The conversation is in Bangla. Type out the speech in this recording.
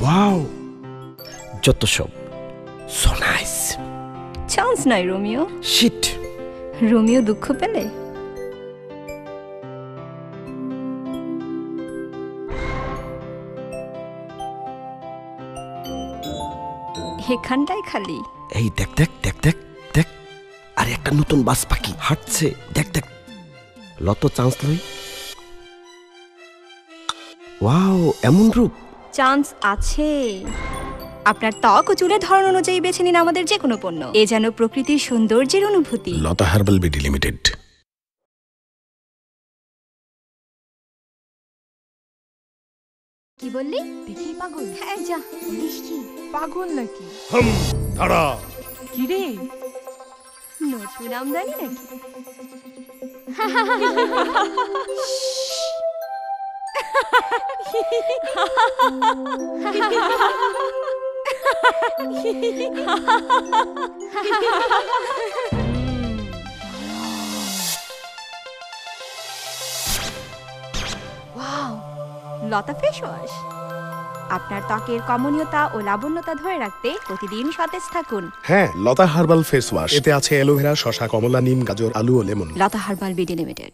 ওয়াও, যত সব সো নাইস। চান্স নাই রোমিও। শিট। রোমিও দুঃখ পেলে? এখানটাই খালি। এই দেখ দেখ দেখ দেখ দেখ, আরে একটা নতুন বাস পাখি হাঁটছে, দেখ দেখ। লত চান্স লই। ওয়াও, এমন রূপ। চান্স আছে। আপনার ত্বক ও চুলের ধরন অনুযায়ী বেছে নিন আমাদের যে কোনো পণ্য। এ যেন প্রকৃতির সৌন্দর্যের অনুভূতি। লতা হার্বাল বিডি লিমিটেড। কি বললি? দেখি পাগল। হ্যাঁ যা। বলিস কি? পাগল নাকি? দাঁড়া। কি রে? নতুন আমদানি নাকি? ওয়াও, লতা ফেস ওয়াশ। আপনার ত্বকের কমনীয়তা ও লাবণ্যতা ধরে রাখতে প্রতিদিন সতেজ থাকুন। হ্যাঁ, লতা হার্বাল ফেস ওয়াশ। এতে আছে অ্যালোভেরা, শসা, কমলা, নিম, গাজর, আলু ও লেমন। লতা হার্বাল বিডি লিমিটেড।